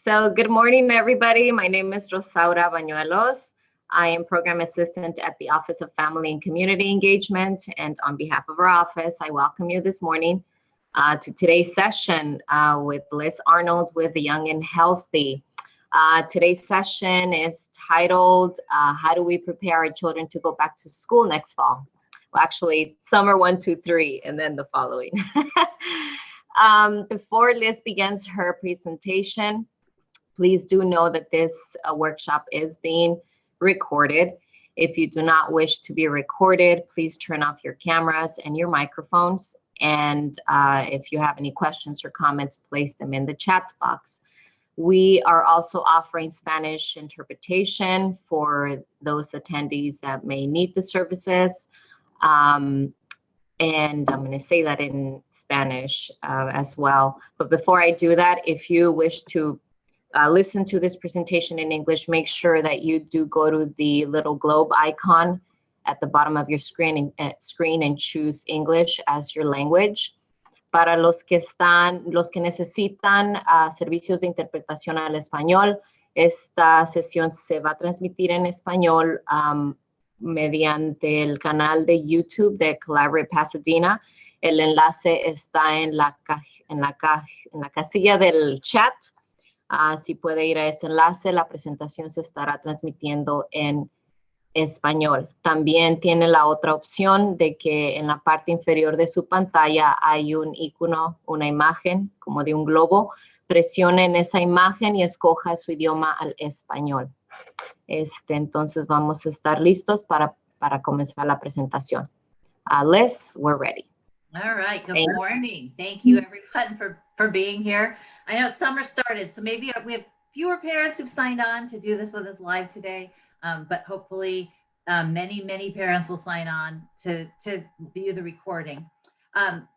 So good morning, everybody. My name is Rosaura Bañuelos. I am Program Assistant at the Office of Family and Community Engagement. And on behalf of our office, I welcome you this morning to today's session with Liz Arnold with the Young and Healthy. Today's session is titled, How Do We Prepare Our Children to Go Back to School Next Fall? Well, actually, summer 1, 2, 3, and then the following. Before Liz begins her presentation, please do know that this workshop is being recorded. If you do not wish to be recorded, please turn off your cameras and your microphones. And if you have any questions or comments, place them in the chat box. We are also offering Spanish interpretation for those attendees that may need the services. And I'm going to say that in Spanish as well. But before I do that, if you wish to listen to this presentation in English, make sure that you do go to the little globe icon at the bottom of your screen and choose English as your language. Para los que necesitan servicios de interpretación al español, esta sesión se va a transmitir en español mediante el canal de YouTube de Collaborate Pasadena. El enlace está en la casilla del chat. Si puede ir a ese enlace, la presentación se estará transmitiendo en español. También tiene la otra opción de que en la parte inferior de su pantalla hay un icono, una imagen como de un globo. Presione en esa imagen y escoja su idioma al español. Entonces vamos a estar listos para comenzar la presentación. Liz, we're ready. All right, good morning. Thank you everyone for being here. I know summer started, so maybe we have fewer parents who've signed on to do this with us live today, but hopefully many parents will sign on to view the recording.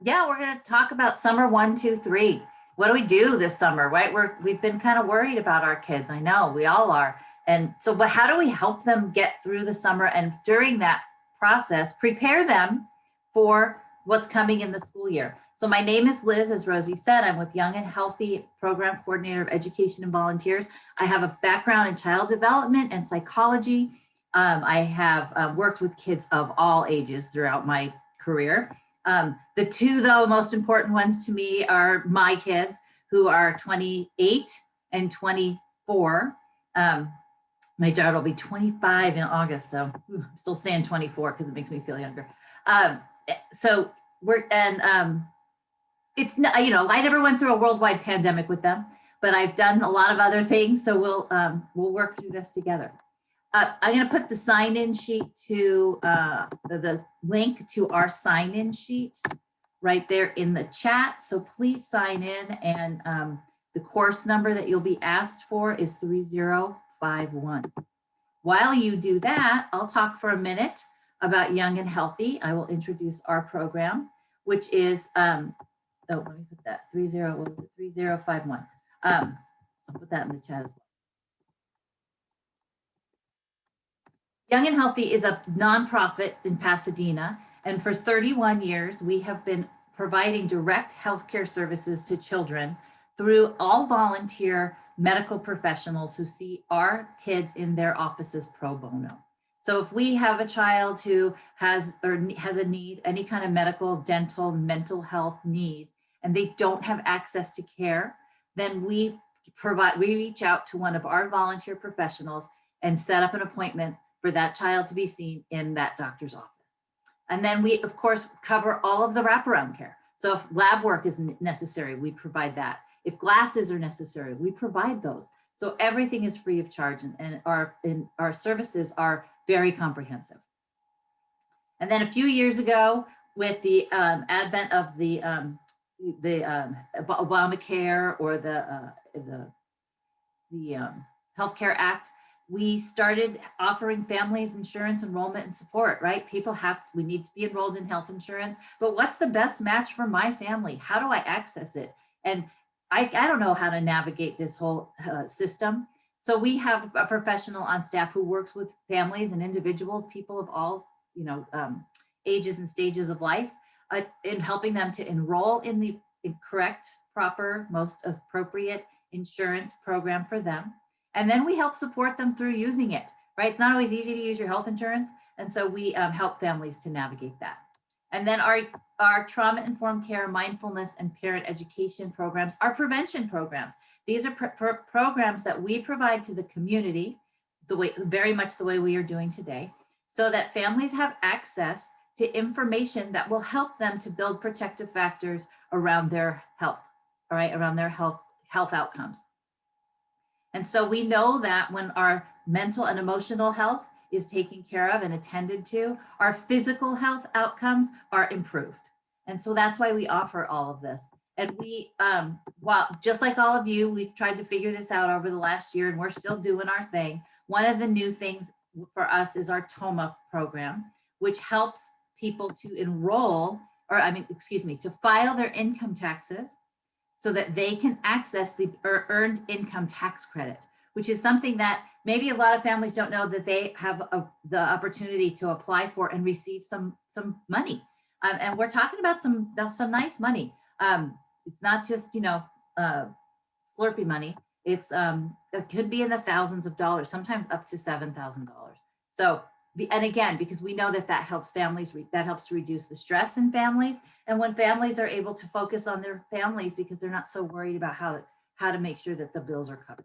Yeah, we're going to talk about summer 1, 2, 3. What do we do this summer, right? We've been kind of worried about our kids. I know we all are. And so, but how do we help them get through the summer and during that process, prepare them for what's coming in the school year? So my name is Liz, as Rosie said. I'm with Young and Healthy Program Coordinator of Education and Volunteers. I have a background in child development and psychology. I have worked with kids of all ages throughout my career. The two, though, most important ones to me are my kids, who are 28 and 24. My daughter will be 25 in August, so I'm still saying 24 because it makes me feel younger. So we're, and it's not, I never went through a worldwide pandemic with them, but I've done a lot of other things. So we'll work through this together. I'm going to put the sign-in sheet to the link to our sign-in sheet right there in the chat. So please sign in, and the course number that you'll be asked for is 3051. While you do that, I'll talk for a minute about Young and Healthy. I will introduce our program, which is, let me put that, 3051. I'll put that in the chat as well. Young and Healthy is a nonprofit in Pasadena, and for 31 years, we have been providing direct healthcare services to children through all volunteer medical professionals who see our kids in their offices pro bono. So if we have a child who has a need, any kind of medical, dental, mental health need, and they don't have access to care, then we reach out to one of our volunteer professionals and set up an appointment for that child to be seen in that doctor's office. And then we, of course, cover all of the wraparound care. So if lab work is necessary, we provide that. If glasses are necessary, we provide those. So everything is free of charge, and our services are very comprehensive. And then a few years ago, with the advent of the Obamacare or the Healthcare Act, we started offering families insurance enrollment and support, right? We need to be enrolled in health insurance, but what's the best match for my family? How do I access it? And I don't know how to navigate this whole system. So we have a professional on staff who works with families and individuals, people of all, ages and stages of life, in helping them to enroll in the correct, proper, most appropriate insurance program for them. And then we help support them through using it, right? It's not always easy to use your health insurance. And so we help families to navigate that. And then our trauma-informed care, mindfulness, and parent education programs are prevention programs. These are programs that we provide to the community, very much the way we are doing today, so that families have access to information that will help them to build protective factors around their health, all right, around their health outcomes. And so we know that when our mental and emotional health is taken care of and attended to, our physical health outcomes are improved. And so that's why we offer all of this. And we, just like all of you, we've tried to figure this out over the last year, and we're still doing our thing. One of the new things for us is our TOMA program, which helps people to enroll, to file their income taxes so that they can access the earned income tax credit, which is something that maybe a lot of families don't know that they have the opportunity to apply for and receive some money. And we're talking about some nice money. It's not just, Slurpee money. It could be in the thousands of dollars, sometimes up to $7,000. So, and again, because we know that helps families, that helps to reduce the stress in families. And when families are able to focus on their families because they're not so worried about how to make sure that the bills are covered.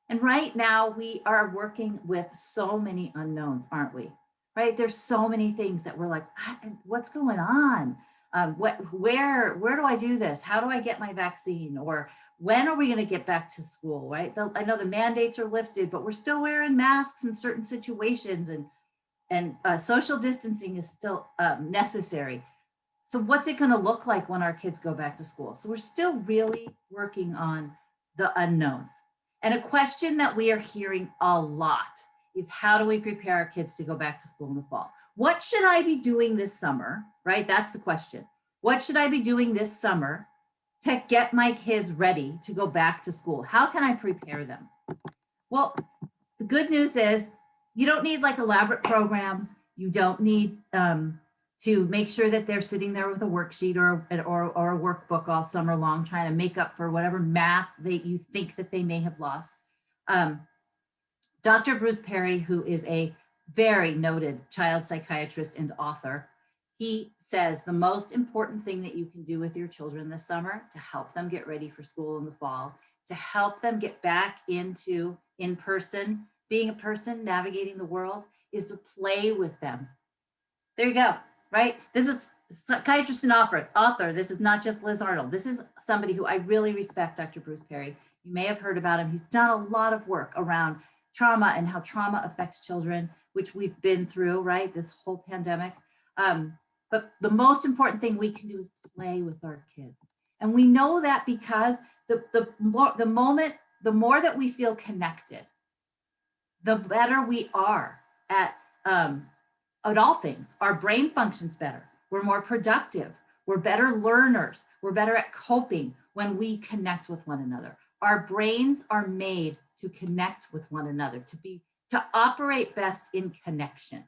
And right now we are working with so many unknowns, aren't we? Right? There's so many things that we're like, what's going on? Where do I do this? How do I get my vaccine? Or when are we going to get back to school, right? I know the mandates are lifted, but we're still wearing masks in certain situations, and social distancing is still necessary. So what's it going to look like when our kids go back to school? So we're still really working on the unknowns. And a question that we are hearing a lot is, how do we prepare our kids to go back to school in the fall? What should I be doing this summer, right? That's the question. What should I be doing this summer to get my kids ready to go back to school? How can I prepare them? Well, the good news is you don't need like elaborate programs. You don't need to make sure that they're sitting there with a worksheet or a workbook all summer long, trying to make up for whatever math you think that they may have lost. Dr. Bruce Perry, who is a very noted child psychiatrist and author, he says the most important thing that you can do with your children this summer to help them get ready for school in the fall, to help them get back into in-person, being a person, navigating the world, is to play with them. There you go, right? This is psychiatrist and author. This is not just Liz Arnold. This is somebody who I really respect, Dr. Bruce Perry. You may have heard about him. He's done a lot of work around trauma and how trauma affects children, which we've been through, right? This whole pandemic. But the most important thing we can do is play with our kids. And we know that because the more that we feel connected, the better we are at all things. Our brain functions better. We're more productive. We're better learners. We're better at coping when we connect with one another. Our brains are made to connect with one another, to operate best in connection.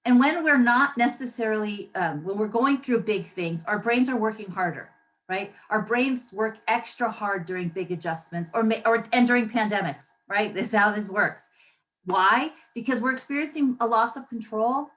And when we're not necessarily, when we're going through big things, our brains are working harder, right? Our brains work extra hard during big adjustments and during pandemics, right? This is how this works. Why? Because we're experiencing a loss of control,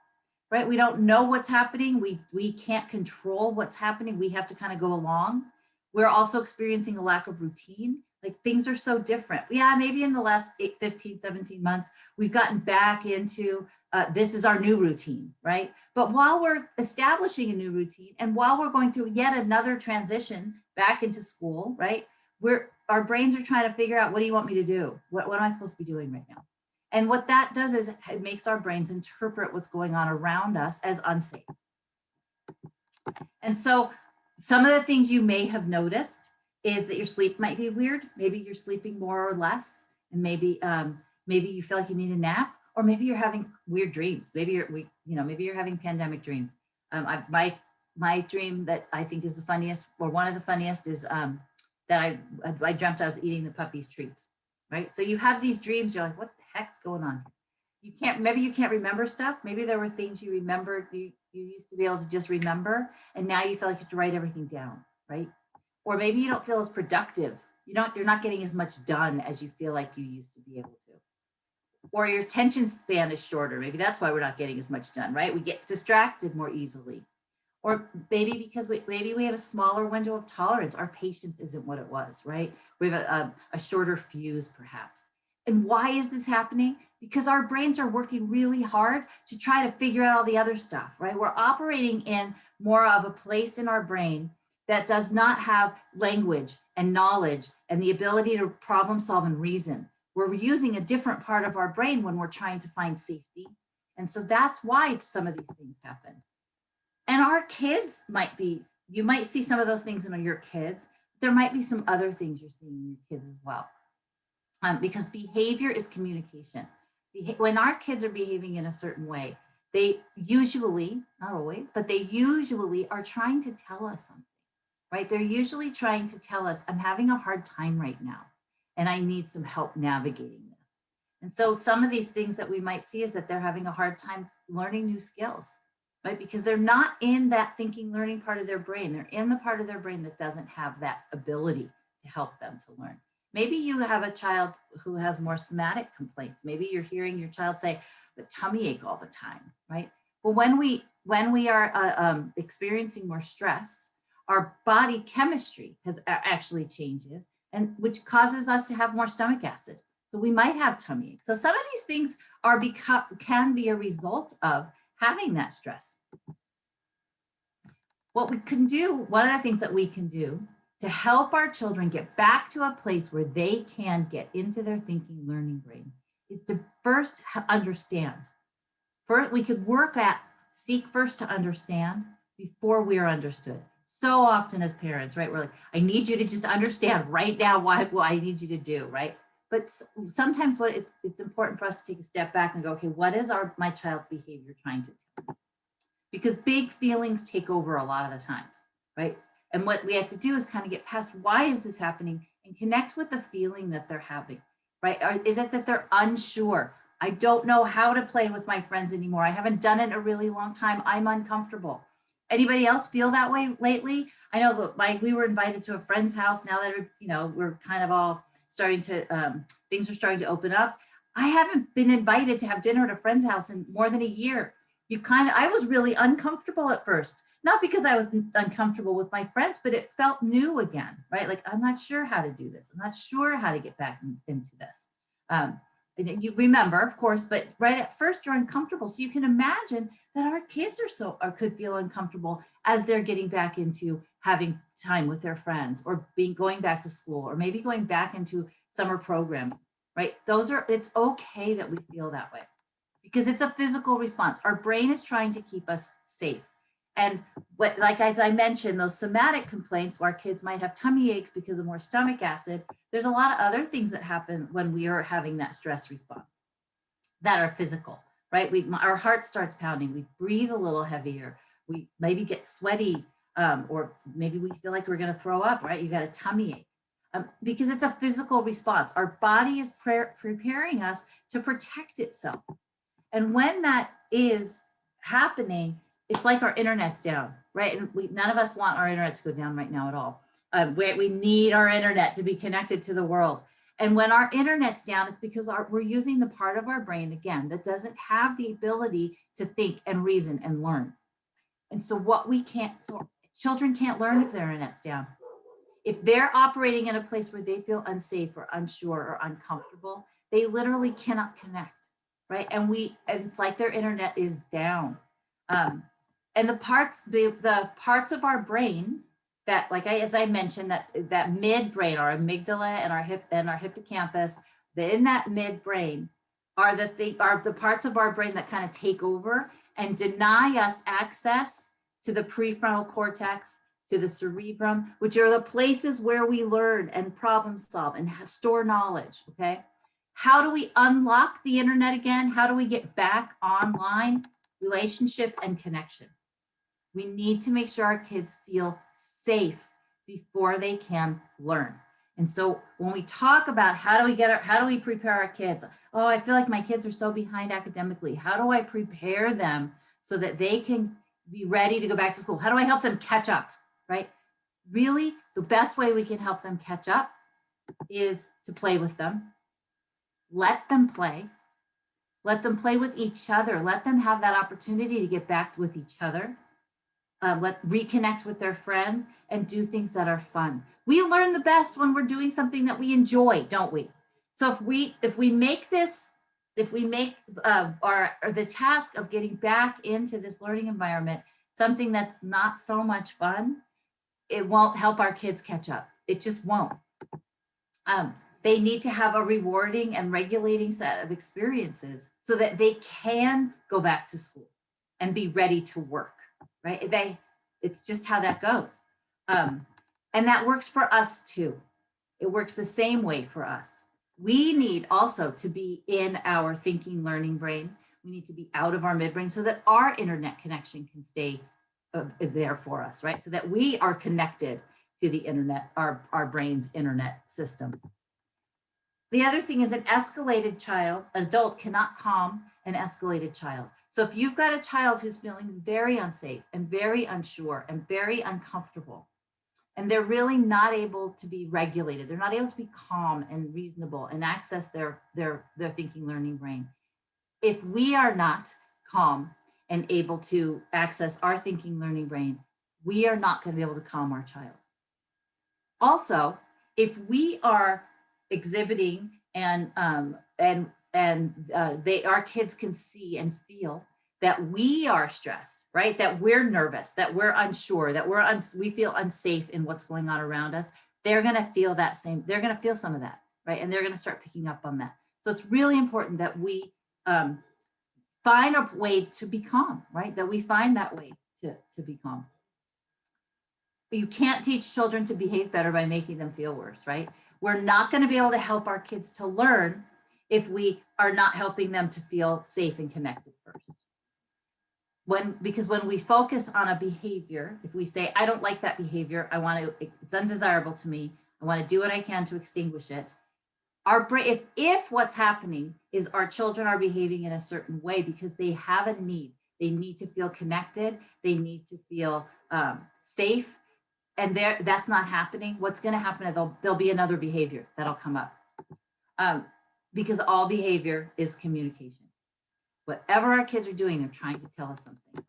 right? We don't know what's happening. We can't control what's happening. We have to kind of go along. We're also experiencing a lack of routine. Like, things are so different. Yeah, maybe in the last 15, 17 months, we've gotten back into this is our new routine, right? But while we're establishing a new routine and while we're going through yet another transition back into school, right? Our brains are trying to figure out, what do you want me to do? What am I supposed to be doing right now? And what that does is it makes our brains interpret what's going on around us as unsafe. And so some of the things you may have noticed is that your sleep might be weird. Maybe you're sleeping more or less, and maybe you feel like you need a nap, or maybe you're having weird dreams. Maybe you're having pandemic dreams. My dream that I think is the funniest, or one of the funniest, is that I dreamt I was eating the puppy's treats. Right? So you have these dreams. You're like, what the heck's going on? Maybe you can't remember stuff. Maybe there were things you remembered. You used to be able to just remember, and now you feel like you have to write everything down, right? or maybe you don't feel as productive. You're not getting as much done as you feel like you used to be able to. Or your attention span is shorter. Maybe that's why we're not getting as much done, right? We get distracted more easily. Or maybe because maybe we have a smaller window of tolerance. Our patience isn't what it was, right? We have a shorter fuse, perhaps. And why is this happening? Because our brains are working really hard to try to figure out all the other stuff, right? We're operating in more of a place in our brain that does not have language and knowledge and the ability to problem solve and reason. We're using a different part of our brain when we're trying to find safety. And so that's why some of these things happen. And our kids you might see some of those things in your kids. There might be some other things you're seeing in your kids as well. Because behavior is communication. When our kids are behaving in a certain way, they usually, not always, but they usually are trying to tell us something, right? They're usually trying to tell us, I'm having a hard time right now, and I need some help navigating this. And so some of these things that we might see is that they're having a hard time learning new skills, right? Because they're not in that thinking, learning part of their brain. They're in the part of their brain that doesn't have that ability to help them to learn. Maybe you have a child who has more somatic complaints. Maybe you're hearing your child say, the tummy ache all the time, right? Well, when we are experiencing more stress, our body chemistry actually changes, and which causes us to have more stomach acid. So we might have tummy ache. So some of these things can be a result of having that stress. What we can do, one of the things that we can do to help our children get back to a place where they can get into their thinking, learning brain is to first understand. First, we could seek first to understand before we are understood. So often as parents, right, we're like, I need you to just understand right now what I need you to do, right? But sometimes it's important for us to take a step back and go, okay, what is my child's behavior trying to tell me? Because big feelings take over a lot of the times, right? And what we have to do is kind of get past why is this happening and connect with the feeling that they're having, right? Or is it that they're unsure? I don't know how to play with my friends anymore. I haven't done it in a really long time. I'm uncomfortable. Anybody else feel that way lately? I know that we were invited to a friend's house. Now that we're kind of all starting to, things are starting to open up. I haven't been invited to have dinner at a friend's house in more than a year. I was really uncomfortable at first. Not because I was uncomfortable with my friends, but it felt new again, right? Like, I'm not sure how to do this. I'm not sure how to get back into this. You remember, of course, but right at first you're uncomfortable. So you can imagine that our kids could feel uncomfortable as they're getting back into having time with their friends or going back to school or maybe going back into summer programming, right? It's okay that we feel that way because it's a physical response. Our brain is trying to keep us safe. And as I mentioned, those somatic complaints where kids might have tummy aches because of more stomach acid, there's a lot of other things that happen when we are having that stress response that are physical, right? Our heart starts pounding, we breathe a little heavier, we maybe get sweaty, or maybe we feel like we're gonna throw up, right? You got a tummy ache. Because it's a physical response. Our body is preparing us to protect itself. And when that is happening, it's like our internet's down, right? And none of us want our internet to go down right now at all. We need our internet to be connected to the world. And when our internet's down, it's because we're using the part of our brain, again, that doesn't have the ability to think and reason and learn. And so children can't learn if their internet's down. If they're operating in a place where they feel unsafe or unsure or uncomfortable, they literally cannot connect, right? And it's like their internet is down. And the parts of our brain that, as I mentioned, that midbrain, our amygdala and our hippocampus, in that midbrain are the parts of our brain that kind of take over and deny us access to the prefrontal cortex, to the cerebrum, which are the places where we learn and problem solve and store knowledge, okay? How do we unlock the internet again? How do we get back online? Relationship and connection. We need to make sure our kids feel safe before they can learn. And so when we talk about how do we prepare our kids? Oh, I feel like my kids are so behind academically. How do I prepare them so that they can be ready to go back to school? How do I help them catch up, right? Really The best way we can help them catch up is to play with them. Let them play. Let them play with each other. Let them have that opportunity to get back with each other. Reconnect with their friends and do things that are fun. We learn the best when we're doing something that we enjoy, don't we? So if we make the task of getting back into this learning environment something that's not so much fun, it won't help our kids catch up. It just won't. They need to have a rewarding and regulating set of experiences so that they can go back to school and be ready to work, right? It's just how that goes. And that works for us too. It works the same way for us. We need also to be in our thinking, learning brain. We need to be out of our midbrain so that our internet connection can stay there for us, right? So that we are connected to the internet, our brain's internet systems. The other thing is an adult cannot calm an escalated child. So if you've got a child who's feeling very unsafe and very unsure and very uncomfortable, and they're really not able to be regulated, they're not able to be calm and reasonable and access their thinking, learning brain. If we are not calm and able to access our thinking, learning brain, we are not going to be able to calm our child. Also, if we are exhibiting and our kids can see and feel that we are stressed, right? That we're nervous, that we're unsure, that we feel unsafe in what's going on around us. They're going to feel that same. They're going to feel some of that, right? And they're going to start picking up on that. So it's really important that we find a way to be calm, right? That we find that way to be calm. You can't teach children to behave better by making them feel worse, right? We're not going to be able to help our kids to learn if we are not helping them to feel safe and connected first. Because when we focus on a behavior, if we say, I don't like that behavior, it's undesirable to me, I want to do what I can to extinguish it. Our brain, if what's happening is our children are behaving in a certain way because they have a need, they need to feel connected, they need to feel safe, and that's not happening, what's going to happen is there'll be another behavior that'll come up. Because all behavior is communication. Whatever our kids are doing, they're trying to tell us something.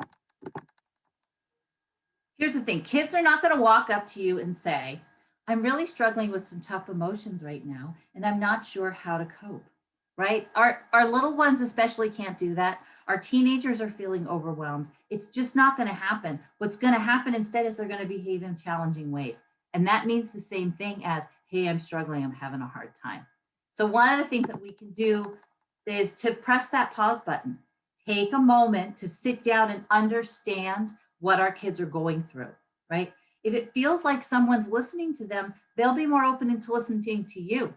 Here's the thing, kids are not going to walk up to you and say, I'm really struggling with some tough emotions right now, and I'm not sure how to cope, right? Our little ones especially can't do that. Our teenagers are feeling overwhelmed. It's just not going to happen. What's going to happen instead is they're going to behave in challenging ways. And that means the same thing as, hey, I'm struggling, I'm having a hard time. So one of the things that we can do is to press that pause button. Take a moment to sit down and understand what our kids are going through, right? If it feels like someone's listening to them, they'll be more open to listening to you,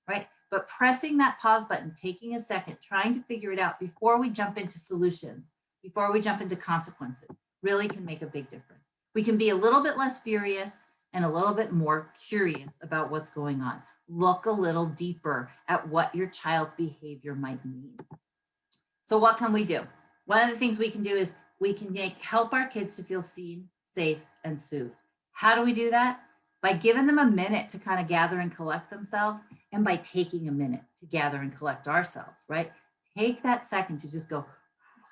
right? But pressing that pause button, taking a second, trying to figure it out before we jump into solutions, before we jump into consequences, really can make a big difference. We can be a little bit less furious and a little bit more curious about what's going on. Look a little deeper at what your child's behavior might mean. So what can we do? One of the things we can do is we can help our kids to feel seen, safe, and soothed. How do we do that? By giving them a minute to kind of gather and collect themselves, and by taking a minute to gather and collect ourselves, right? Take that second to just go,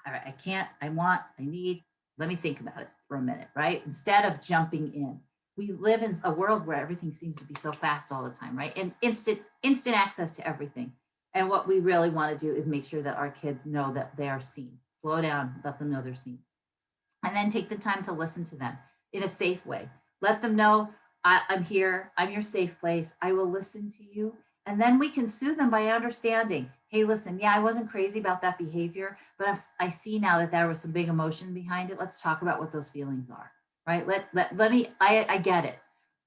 all right, I need, let me think about it for a minute, right? Instead of jumping in. We live in a world where everything seems to be so fast all the time, right? And instant access to everything. And what we really want to do is make sure that our kids know that they are seen. Slow down, let them know they're seen. And then take the time to listen to them in a safe way. Let them know, I'm here, I'm your safe place, I will listen to you. And then we can soothe them by understanding, hey, listen, yeah, I wasn't crazy about that behavior, but I see now that there was some big emotion behind it. Let's talk about what those feelings are, right? I get it.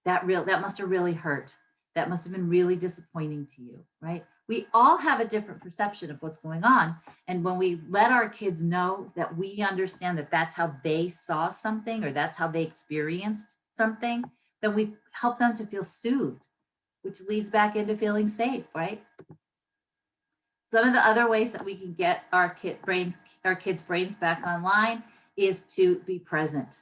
That must have really hurt. That must have been really disappointing to you, right? We all have a different perception of what's going on. And when we let our kids know that we understand that that's how they saw something or that's how they experienced something, then we help them to feel soothed, which leads back into feeling safe, right? Some of the other ways that we can get our kids' brains back online is to be present,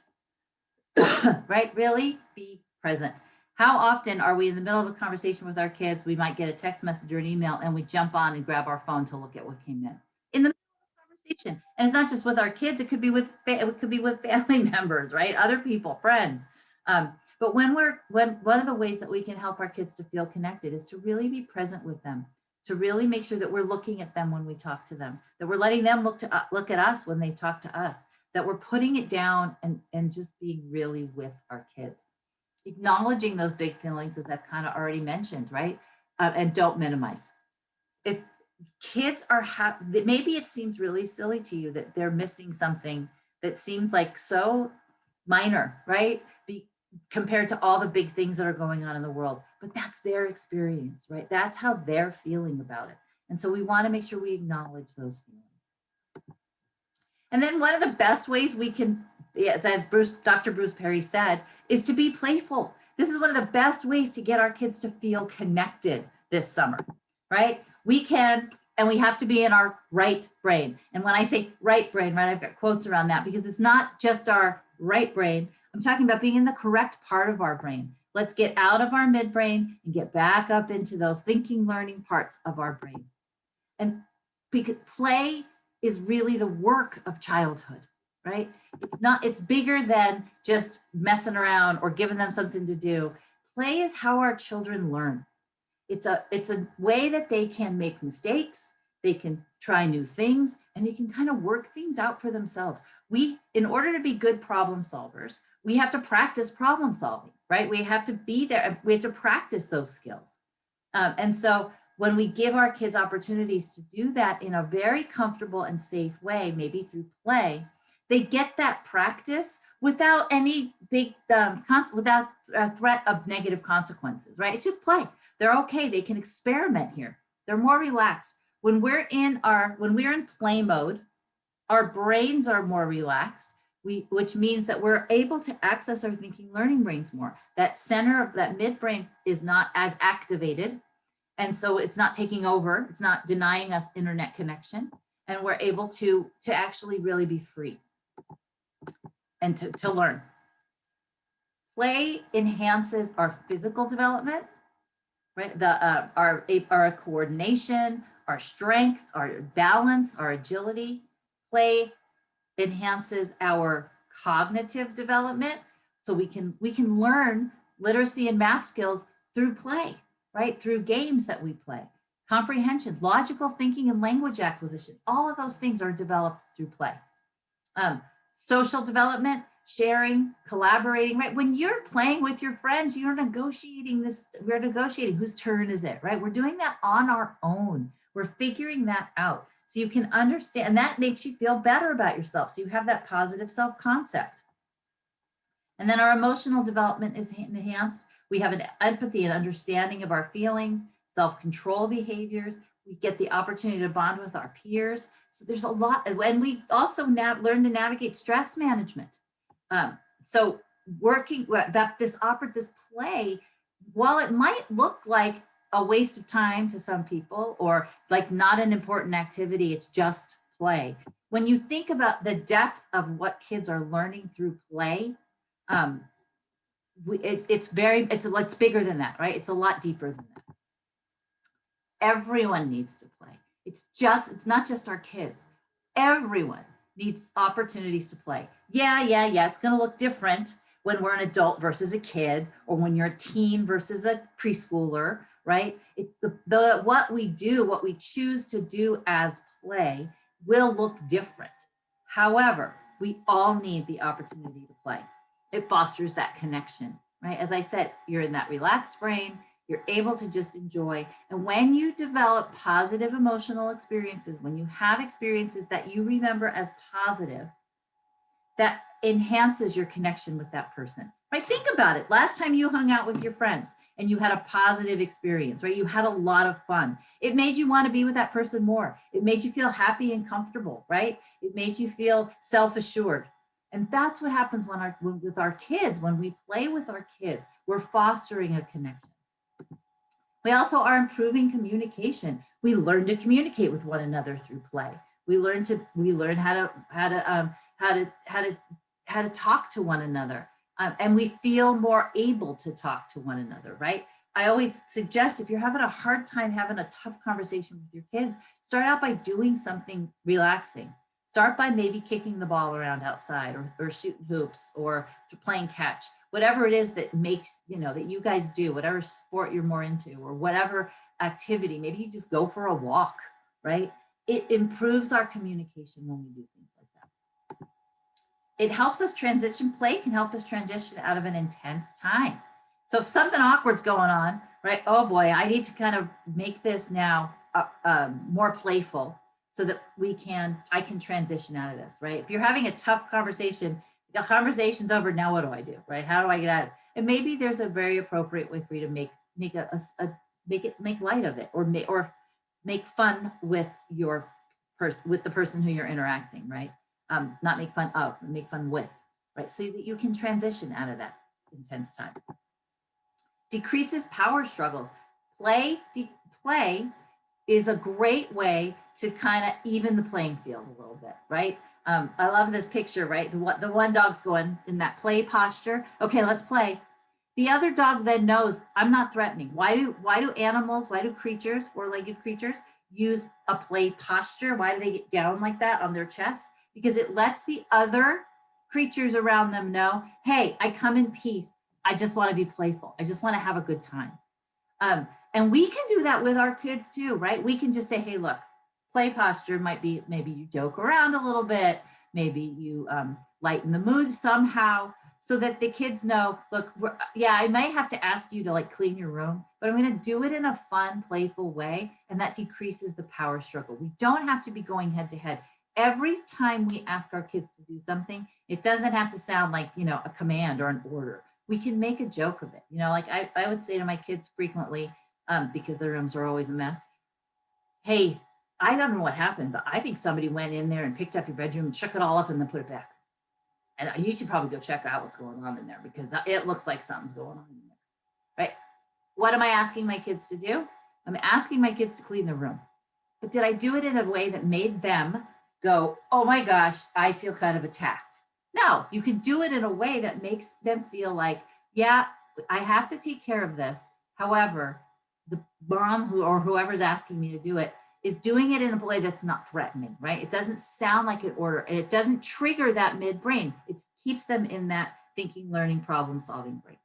right? Really be present. How often are we in the middle of a conversation with our kids? We might get a text message or an email and we jump on and grab our phone to look at what came in the middle of a conversation. And it's not just with our kids, it could be with family members, right? Other people, friends. But when one of the ways that we can help our kids to feel connected is to really be present with them, to really make sure that we're looking at them when we talk to them, that we're letting them look at us when they talk to us, that we're putting it down and just being really with our kids. Acknowledging those big feelings, as I've kind of already mentioned, right? And don't minimize. If kids are maybe it seems really silly to you that they're missing something that seems like so minor, right? Compared to all the big things that are going on in the world, but that's their experience, right? That's how they're feeling about it. And so we want to make sure we acknowledge those feelings. And then one of the best ways we can, as Dr. Bruce Perry said, is to be playful. This is one of the best ways to get our kids to feel connected this summer, right? We can, and we have to be in our right brain. And when I say right brain, right, I've got quotes around that because it's not just our right brain. I'm talking about being in the correct part of our brain. Let's get out of our midbrain and get back up into those thinking, learning parts of our brain. And because play is really the work of childhood, right? It's bigger than just messing around or giving them something to do. Play is how our children learn. It's a way that they can make mistakes, they can try new things, and they can kind of work things out for themselves. In order to be good problem solvers, we have to practice problem solving, right? We have to be there. We have to practice those skills. And so when we give our kids opportunities to do that in a very comfortable and safe way, maybe through play, they get that practice without any big, without a threat of negative consequences, right? It's just play. They're okay. They can experiment here. They're more relaxed. When we're in play mode, our brains are more relaxed, which means that we're able to access our thinking, learning brains more. That center of that midbrain is not as activated. And so it's not taking over. It's not denying us internet connection. And we're able to actually really be free and to learn. Play enhances our physical development, right? Our coordination, our strength, our balance, our agility. Play enhances our cognitive development, so we can learn literacy and math skills through play, right? Through games that we play. Comprehension, logical thinking, and language acquisition. All of those things are developed through play. Social development, sharing, collaborating, right? When you're playing with your friends, we're negotiating whose turn is it, right? We're doing that on our own. We're figuring that out. So you can understand, and that makes you feel better about yourself. So you have that positive self-concept. And then our emotional development is enhanced. We have an empathy and understanding of our feelings, self-control behaviors. We get the opportunity to bond with our peers. So there's a lot, and we also learn to navigate stress management. So working this play, while it might look like a waste of time to some people or like not an important activity, it's just play. When you think about the depth of what kids are learning through play, it's bigger than that, right? It's a lot deeper than that. Everyone needs to play. It's not just our kids. Everyone needs opportunities to play. Yeah. It's going to look different when we're an adult versus a kid, or when you're a teen versus a preschooler, right? What we choose to do as play will look different. However, we all need the opportunity to play. It fosters that connection, right? As I said, you're in that relaxed brain, you're able to just enjoy. And when you develop positive emotional experiences, when you have experiences that you remember as positive, that enhances your connection with that person, right? Think about it. Last time you hung out with your friends and you had a positive experience, right? You had a lot of fun. It made you want to be with that person more. It made you feel happy and comfortable, right? It made you feel self-assured. And that's what happens with our kids. When we play with our kids, we're fostering a connection. We also are improving communication. We learn to communicate with one another through play. We learn how to talk to one another. and we feel more able to talk to one another, right? I always suggest if you're having a hard time having a tough conversation with your kids, start out by doing something relaxing. Start by maybe kicking the ball around outside, or shooting hoops, or playing catch, whatever it is that makes, that you guys do, whatever sport you're more into, or whatever activity. Maybe you just go for a walk, right? It improves our communication when we do things like that. It helps us transition. Play can help us transition out of an intense time. So if something awkward's going on, right? Oh boy, I need to kind of make this now more playful, so that I can transition out of this, right? If you're having a tough conversation, the conversation's over, now what do I do, right? How do I get out of it? And maybe there's a very appropriate way for you to make light of it, or make fun with the person who you're interacting, right? Not make fun of, make fun with, right? So that you can transition out of that intense time. Decreases power struggles. Play is a great way to kind of even the playing field a little bit, right? I love this picture, right? The one dog's going in that play posture. Okay, let's play. The other dog then knows I'm not threatening. Why do creatures, four-legged creatures, use a play posture? Why do they get down like that on their chest? Because it lets the other creatures around them know, hey, I come in peace. I just want to be playful. I just want to have a good time. And we can do that with our kids too, right? We can just say, hey, look, play posture might be, maybe you joke around a little bit, maybe you lighten the mood somehow, so that the kids know, look, I may have to ask you to clean your room, but I'm going to do it in a fun, playful way. And that decreases the power struggle. We don't have to be going head to head. Every time we ask our kids to do something, it doesn't have to sound like, a command or an order. We can make a joke of it. I would say to my kids frequently, because their rooms are always a mess, hey, I don't know what happened, but I think somebody went in there and picked up your bedroom and shook it all up and then put it back. And you should probably go check out what's going on in there, because it looks like something's going on in there, right? What am I asking my kids to do? I'm asking my kids to clean the room. But did I do it in a way that made them go, oh my gosh, I feel kind of attacked? No, you can do it in a way that makes them feel like, yeah, I have to take care of this. However, the mom or whoever's asking me to do it is doing it in a way that's not threatening, right? It doesn't sound like an order, and it doesn't trigger that midbrain. It keeps them in that thinking, learning, problem solving brain.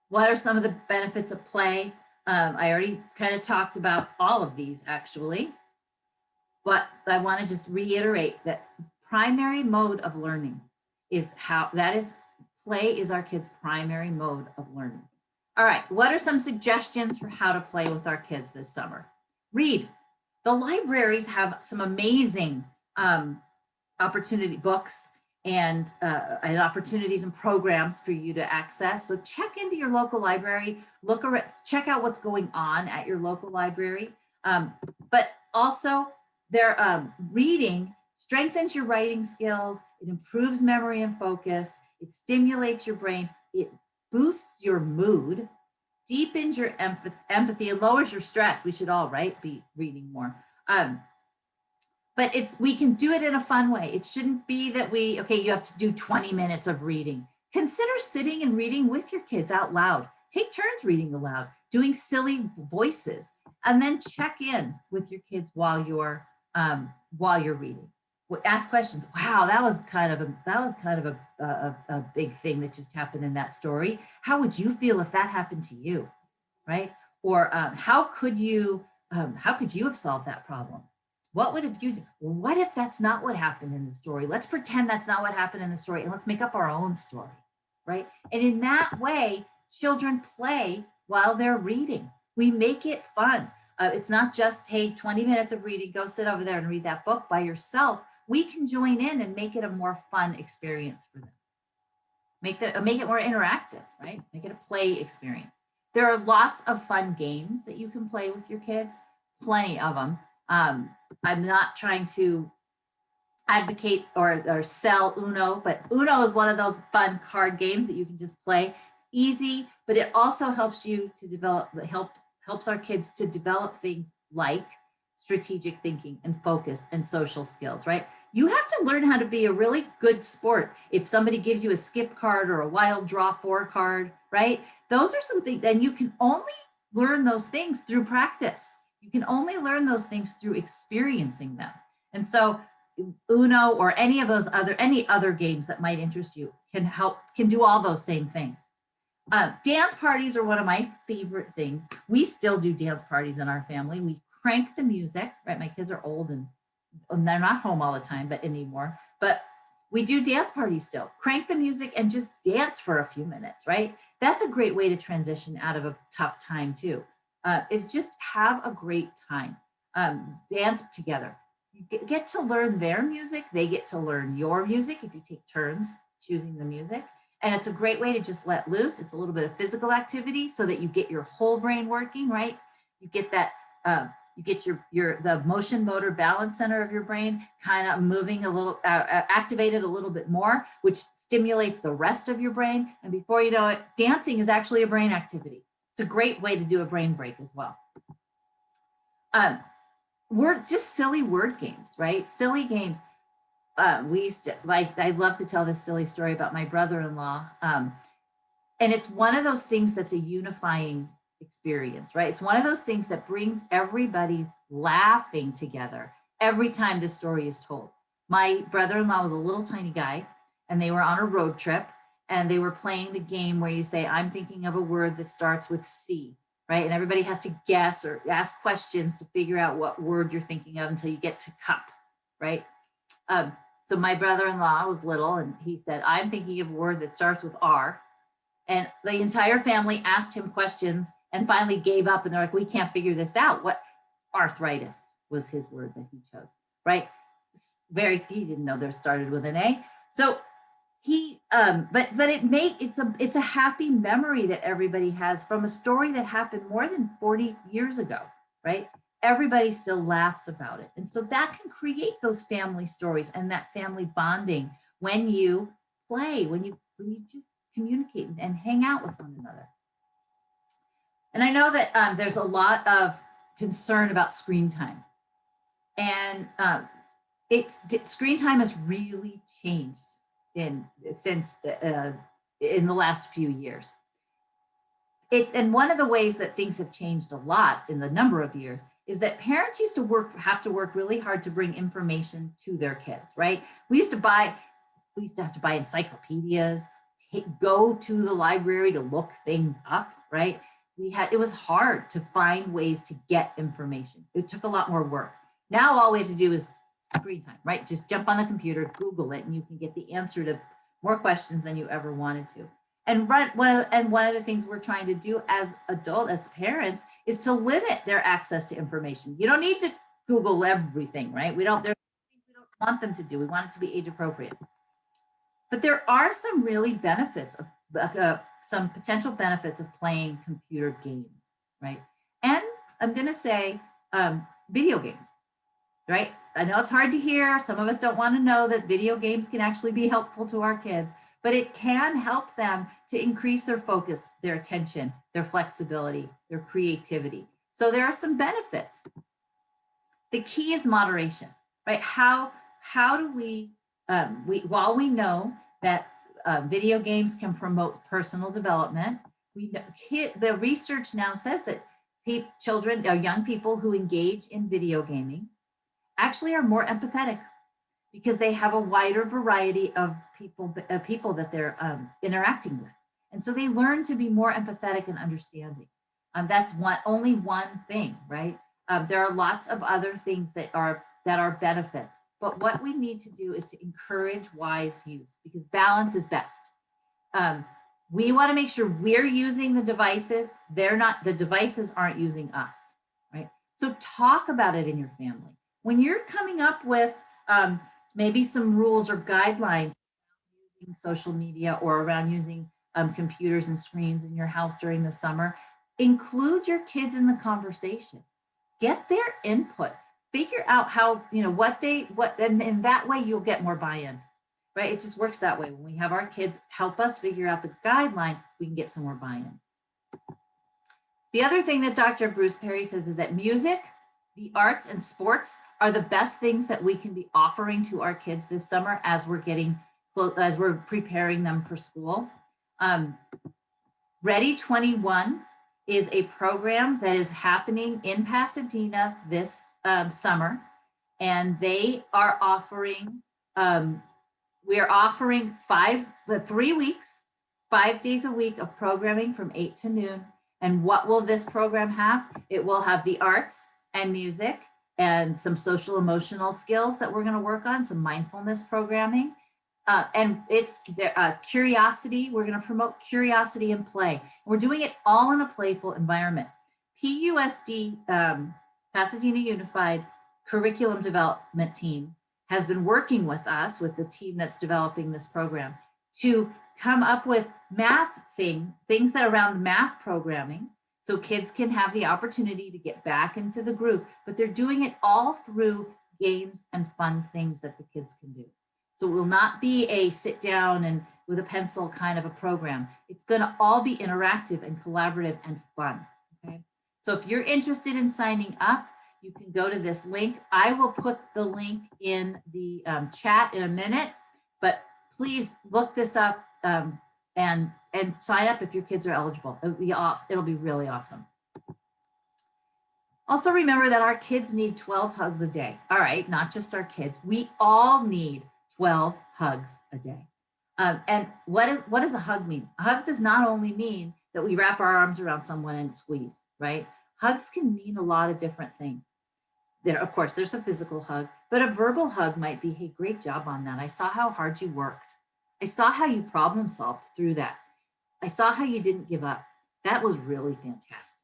What are some of the benefits of play? I already kind of talked about all of these actually, but I want to just reiterate that primary mode of learning is play is our kids' primary mode of learning. All right, what are some suggestions for how to play with our kids this summer? Read. The libraries have some amazing opportunity books and opportunities and programs for you to access. So check into your local library, check out what's going on at your local library. But also reading strengthens your writing skills. It improves memory and focus. It stimulates your brain. It boosts your mood, deepens your empathy, and lowers your stress. We should all, right, be reading more. But we can do it in a fun way. It shouldn't be that you have to do 20 minutes of reading. Consider sitting and reading with your kids out loud. Take turns reading aloud, doing silly voices, and then check in with your kids while you're reading. Ask questions. Wow, that was kind of a big thing that just happened in that story. How would you feel if that happened to you, right? Or how could you have solved that problem? What would have you done? What if that's not what happened in the story? Let's pretend that's not what happened in the story, and let's make up our own story, right? And in that way, children play while they're reading. We make it fun. It's not just, hey, 20 minutes of reading, go sit over there and read that book by yourself. We can join in and make it a more fun experience for them. Make it more interactive, right? Make it a play experience. There are lots of fun games that you can play with your kids, plenty of them. I'm not trying to advocate or sell Uno, but Uno is one of those fun card games that you can just play. Easy, but it also helps you to helps our kids to develop things like strategic thinking and focus and social skills, right? You have to learn how to be a really good sport. If somebody gives you a skip card or a wild draw 4 card, right? Those are some things, and you can only learn those things through practice. You can only learn those things through experiencing them. And so Uno or any other games that might interest you can do all those same things. Dance parties are one of my favorite things. We still do dance parties in our family. We crank the music, right? My kids are old and they're not home all the time, but anymore. But we do dance parties still. Crank the music and just dance for a few minutes, right? That's a great way to transition out of a tough time too. Is just have a great time. Dance together. You get to learn their music. They get to learn your music if you take turns choosing the music. And it's a great way to just let loose. It's a little bit of physical activity so that you get your whole brain working, right? You get that, you get the motion motor balance center of your brain kind of moving a little, activated a little bit more, which stimulates the rest of your brain. And before you know it, dancing is actually a brain activity. It's a great way to do a brain break as well. Just silly word games, right? Silly games. We used to, like, I love to tell this silly story about my brother-in-law. And it's one of those things that's a unifying experience, right? It's one of those things that brings everybody laughing together every time this story is told. My brother-in-law was a little tiny guy, and they were on a road trip, and they were playing the game where you say, I'm thinking of a word that starts with C, right? And everybody has to guess or ask questions to figure out what word you're thinking of until you get to cup, right? So my brother-in-law was little, and he said, I'm thinking of a word that starts with R. And the entire family asked him questions and finally gave up. And they're like, we can't figure this out. What? Arthritis was his word that he chose, right? He didn't know there started with an A. So he, but it's a happy memory that everybody has from a story that happened more than 40 years ago, right? Everybody still laughs about it. And so that can create those family stories and that family bonding when you play, when you just communicate and hang out with one another. And I know that there's a lot of concern about screen time. And screen time has really changed in the last few years. And one of the ways that things have changed a lot in the number of years is that parents used to have to work really hard to bring information to their kids, right? We used to have to buy encyclopedias, go to the library to look things up, right? It was hard to find ways to get information. It took a lot more work. Now all we have to do is screen time, right? Just jump on the computer, Google it, and you can get the answer to more questions than you ever wanted to. And one of the things we're trying to do as parents, is to limit their access to information. You don't need to Google everything, right? We don't want them to do. We want it to be age appropriate. But there are some really benefits some potential benefits of playing computer games, right? And I'm going to say video games, right? I know it's hard to hear. Some of us don't want to know that video games can actually be helpful to our kids, but it can help them to increase their focus, their attention, their flexibility, their creativity. So there are some benefits. The key is moderation, right? How do we while we know that video games can promote personal development, the research now says that children or young people who engage in video gaming actually are more empathetic because they have a wider variety of people that they're interacting with. And so they learn to be more empathetic and understanding. That's only one thing, right? There are lots of other things that are benefits. But what we need to do is to encourage wise use because balance is best. We want to make sure we're using the devices. The devices aren't using us, right? So talk about it in your family. When you're coming up with maybe some rules or guidelines using social media or around using computers and screens in your house during the summer, include your kids in the conversation. Get their input. Figure out how, and in that way you'll get more buy-in, right? It just works that way. When we have our kids help us figure out the guidelines, we can get some more buy-in. The other thing that Dr. Bruce Perry says is that music The arts and sports are the best things that we can be offering to our kids this summer as we're preparing them for school. Ready 21 is a program that is happening in Pasadena this summer, and they are offering, we are offering 3 weeks, 5 days a week of programming from 8 to noon. And what will this program have? It will have the arts and music and some social emotional skills that we're going to work on, some mindfulness programming. And it's curiosity. We're going to promote curiosity and play. We're doing it all in a playful environment. PUSD, Pasadena Unified Curriculum Development Team, has been working with us, with the team that's developing this program, to come up with math things that are around math programming, so kids can have the opportunity to get back into the group, but they're doing it all through games and fun things that the kids can do. So it will not be a sit down and with a pencil kind of a program. It's going to all be interactive and collaborative and fun. Okay. So if you're interested in signing up, you can go to this link. I will put the link in the chat in a minute, but please look this up and sign up if your kids are eligible. It'll be really awesome. Also remember that our kids need 12 hugs a day. All right, not just our kids. We all need 12 hugs a day. And what does a hug mean? A hug does not only mean that we wrap our arms around someone and squeeze, right? Hugs can mean a lot of different things. Of course, there's a physical hug, but a verbal hug might be, hey, great job on that. I saw how hard you worked. I saw how you problem solved through that. I saw how you didn't give up. That was really fantastic,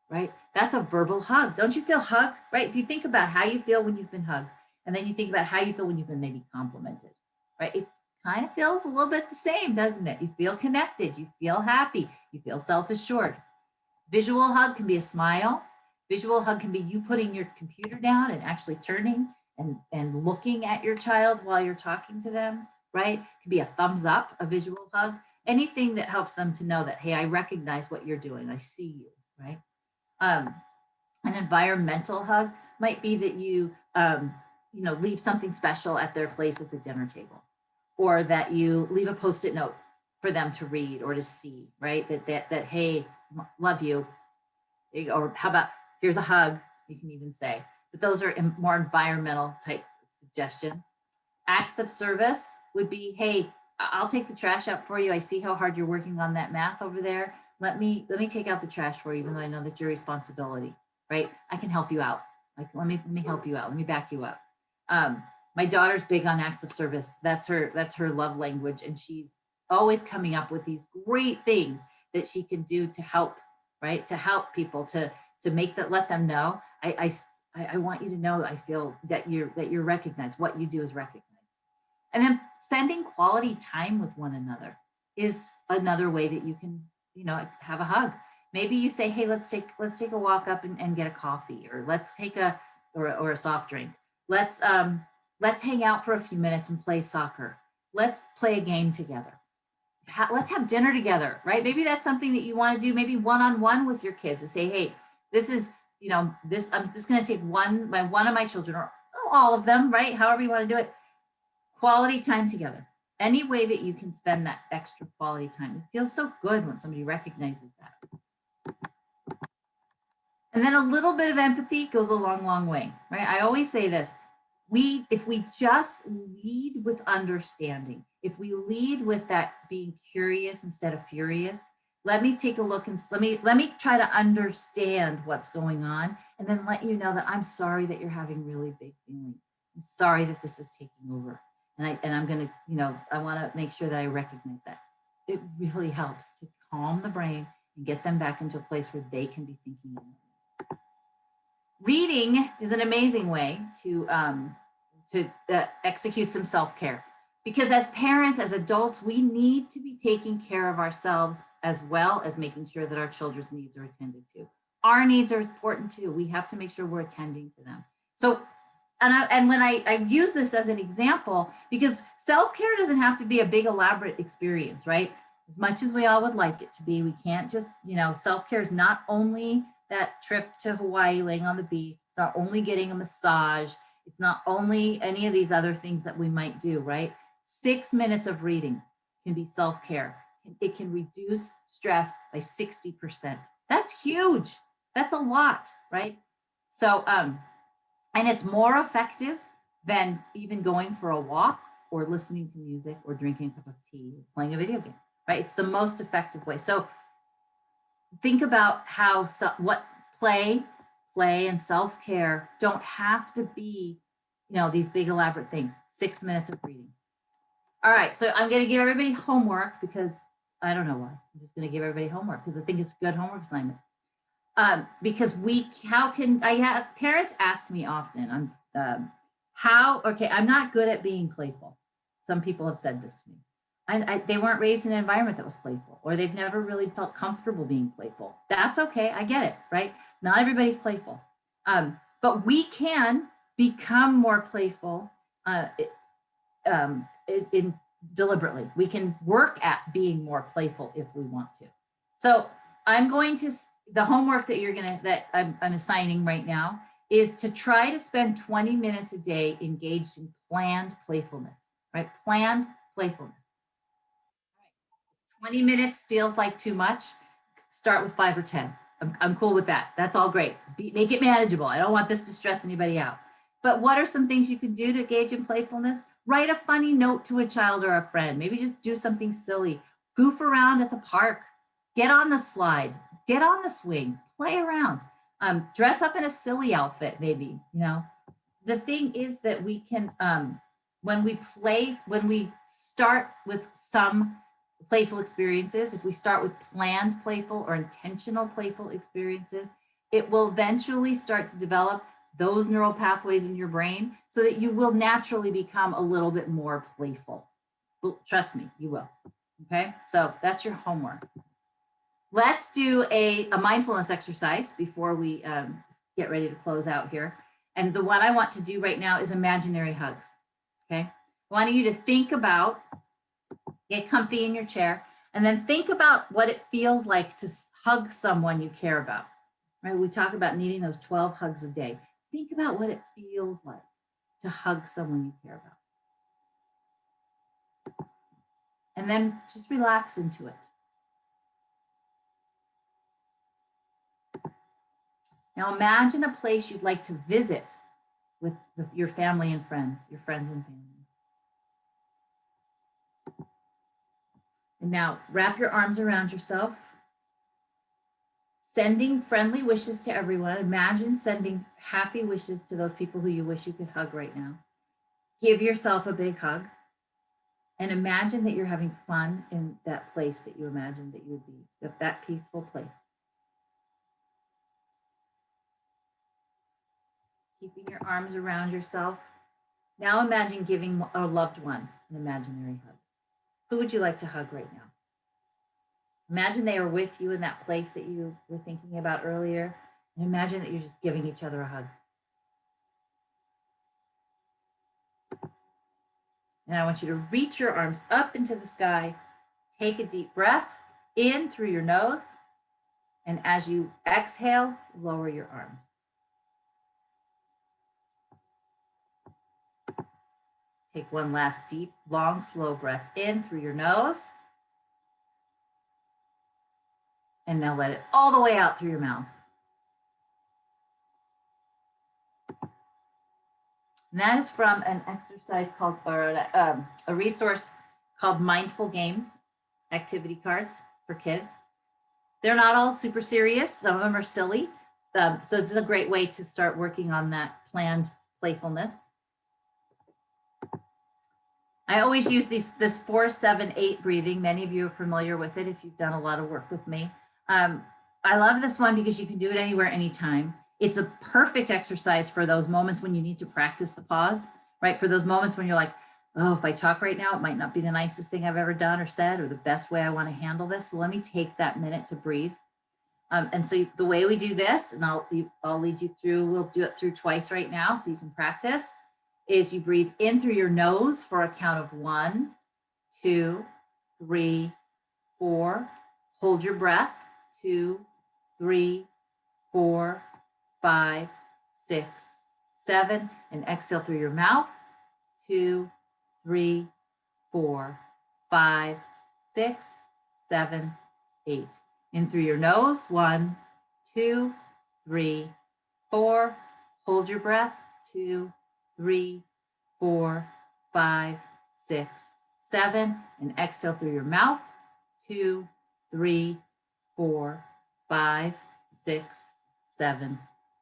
right? That's a verbal hug. Don't you feel hugged, right? If you think about how you feel when you've been hugged, and then you think about how you feel when you've been maybe complimented, right? It kind of feels a little bit the same, doesn't it? You feel connected, you feel happy, you feel self-assured. Visual hug can be a smile. Visual hug can be you putting your computer down and actually turning and looking at your child while you're talking to them, right? It can be a thumbs up, a visual hug, anything that helps them to know that, hey, I recognize what you're doing. I see you, right? An environmental hug might be that you leave something special at their place at the dinner table, or that you leave a Post-it note for them to read or to see, right? That hey, love you, or how about here's a hug, you can even say. But those are more environmental type suggestions. Acts of service would be, hey, I'll take the trash out for you. I see how hard you're working on that math over there. Let me take out the trash for you, even though I know that's your responsibility, right? I can help you out. Like, let me help you out. Let me back you up. My daughter's big on acts of service. That's her love language. And she's always coming up with these great things that she can do to help, right? To help people, to let them know, I want you to know, I feel that you're recognized. What you do is recognized. And then spending quality time with one another is another way that you can, have a hug. Maybe you say, hey, let's take a walk up and get a coffee, or let's take a soft drink. Let's hang out for a few minutes and play soccer. Let's play a game together. Let's have dinner together, right? Maybe that's something that you want to do, maybe one-on-one with your kids, to say, hey, this is, this, I'm just going to take one of my children, or all of them, right? However you want to do it. Quality time together. Any way that you can spend that extra quality time. It feels so good when somebody recognizes that. And then a little bit of empathy goes a long, long way, right? I always say this. If we just lead with understanding, if we lead with that being curious instead of furious, let me take a look and let me try to understand what's going on, and then let you know that I'm sorry that you're having really big feelings. I'm sorry that this is taking over. And I'm going to, I want to make sure that I recognize that. It really helps to calm the brain and get them back into a place where they can be thinking. Reading is an amazing way to execute some self-care, because as parents, as adults, we need to be taking care of ourselves as well as making sure that our children's needs are attended to. Our needs are important too. We have to make sure we're attending to them. So, and when I use this as an example, because self-care doesn't have to be a big elaborate experience, right? As much as we all would like it to be, we can't just, self-care is not only that trip to Hawaii, laying on the beach. It's not only getting a massage. It's not only any of these other things that we might do, right? 6 minutes of reading can be self-care. It can reduce stress by 60%. That's huge. That's a lot, right? So, and it's more effective than even going for a walk or listening to music or drinking a cup of tea or playing a video game, right? It's the most effective way. So think about how what play and self-care don't have to be, these big elaborate things. 6 minutes of reading. All right, so I'm going to give everybody homework because I don't know why. I'm just going to give everybody homework because I think it's a good homework assignment. Because I have parents ask me often, I'm not good at being playful. Some people have said this to me. They weren't raised in an environment that was playful, or they've never really felt comfortable being playful. That's okay. I get it, right? Not everybody's playful. But we can become more playful deliberately. We can work at being more playful if we want to. So I'm going to, the homework that I'm assigning right now is to try to spend 20 minutes a day engaged in planned playfulness, right? Planned playfulness. 20 minutes feels like too much. Start with 5 or 10. I'm cool with that. That's all great. Make it manageable. I don't want this to stress anybody out. But what are some things you can do to engage in playfulness? Write a funny note to a child or a friend. Maybe just do something silly. Goof around at the park. Get on the slide. Get on the swings. Play around. Dress up in a silly outfit, maybe. The thing is that we can, when we start with some playful experiences, if we start with planned playful or intentional playful experiences, it will eventually start to develop those neural pathways in your brain so that you will naturally become a little bit more playful. Well, trust me, you will. Okay, so that's your homework. Let's do a mindfulness exercise before we get ready to close out here. And the one I want to do right now is imaginary hugs. Okay, I want you to think about, get comfy in your chair, and then think about what it feels like to hug someone you care about. Right? We talk about needing those 12 hugs a day. Think about what it feels like to hug someone you care about. And then just relax into it. Now imagine a place you'd like to visit with your family and friends, your friends and family. And now wrap your arms around yourself, sending friendly wishes to everyone. Imagine sending happy wishes to those people who you wish you could hug right now. Give yourself a big hug and imagine that you're having fun in that place that you imagined that you would be, that peaceful place. Keeping your arms around yourself. Now imagine giving a loved one an imaginary hug. Who would you like to hug right now? Imagine they are with you in that place that you were thinking about earlier. And imagine that you're just giving each other a hug. And I want you to reach your arms up into the sky. Take a deep breath in through your nose. And as you exhale, lower your arms. Take one last deep, long, slow breath in through your nose. And now let it all the way out through your mouth. And that is from an exercise called, or a resource called Mindful Games, activity cards for kids. They're not all super serious. Some of them are silly. So this is a great way to start working on that planned playfulness. I always use this 4-7-8 breathing. Many of you are familiar with it if you've done a lot of work with me. I love this one because you can do it anywhere, anytime. It's a perfect exercise for those moments when you need to practice the pause, right? For those moments when you're like, oh, if I talk right now, it might not be the nicest thing I've ever done or said or the best way I want to handle this. So let me take that minute to breathe. And so the way we do this, and I'll lead you through, we'll do it through twice right now so you can practice, is you breathe in through your nose for a count of 1, 2, 3, 4. Hold your breath, 2, 3, 4, 5, 6, 7, and exhale through your mouth. 2, 3, 4, 5, 6, 7, 8. In through your nose. 1, 2, 3, 4. Hold your breath. 2, 3, 4, 5, 6, 7. And exhale through your mouth. 2, 3, 4, 5, 6, 7,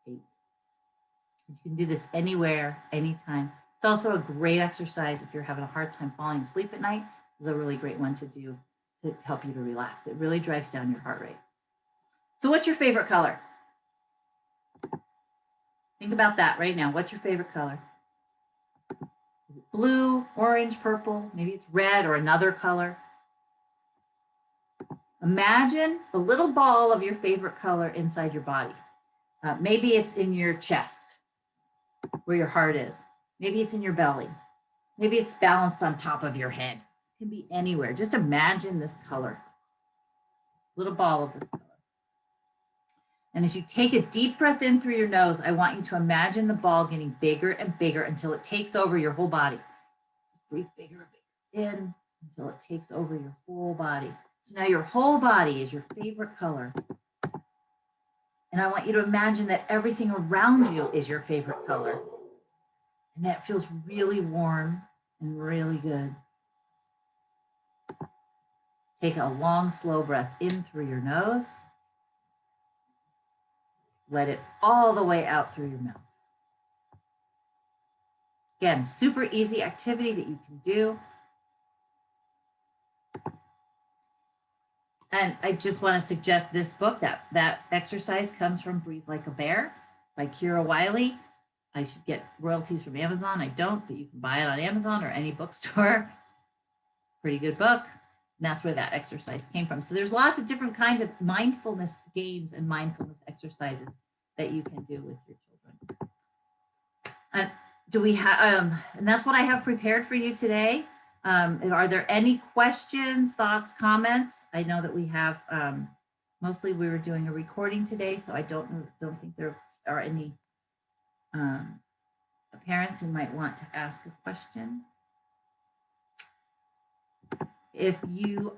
8. You can do this anywhere, anytime. It's also a great exercise if you're having a hard time falling asleep at night. It's a really great one to do to help you to relax. It really drives down your heart rate. So what's your favorite color? Think about that right now. What's your favorite color? Is it blue, orange, purple? Maybe it's red or another color. Imagine a little ball of your favorite color inside your body. Maybe it's in your chest where your heart is. Maybe it's in your belly. Maybe it's balanced on top of your head. It can be anywhere. Just imagine this color. Little ball of this color. And as you take a deep breath in through your nose, I want you to imagine the ball getting bigger and bigger until it takes over your whole body. Breathe bigger and bigger in until it takes over your whole body. So now your whole body is your favorite color. And I want you to imagine that everything around you is your favorite color. And that feels really warm and really good. Take a long, slow breath in through your nose. Let it all the way out through your mouth. Again, super easy activity that you can do. And I just want to suggest this book. That exercise comes from Breathe Like a Bear by Kira Wiley. I should get royalties from Amazon. I don't, but you can buy it on Amazon or any bookstore. Pretty good book. And that's where that exercise came from. So there's lots of different kinds of mindfulness games and mindfulness exercises that you can do with your children. And do we have, and that's what I have prepared for you today. Are there any questions, thoughts, comments? I know that we have, mostly we were doing a recording today, so I don't think there are any parents who might want to ask a question. If you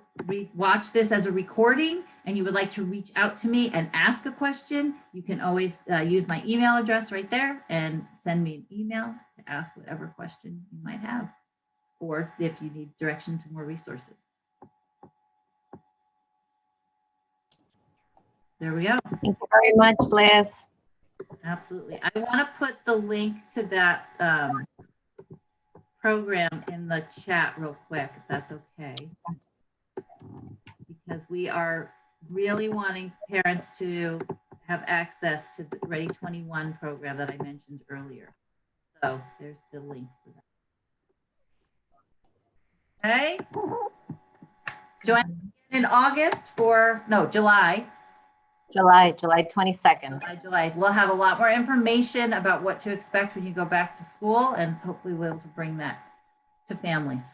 watch this as a recording and you would like to reach out to me and ask a question, you can always use my email address right there and send me an email to ask whatever question you might have, or if you need direction to more resources. There we go. Thank you very much, Liz. Absolutely. I want to put the link to that program in the chat real quick, if that's okay. Because we are really wanting parents to have access to the Ready 21 program that I mentioned earlier. So there's the link for that. Okay. Join in August for, no, July. July 22nd. July. We'll have a lot more information about what to expect when you go back to school, and hopefully we'll be able to bring that to families.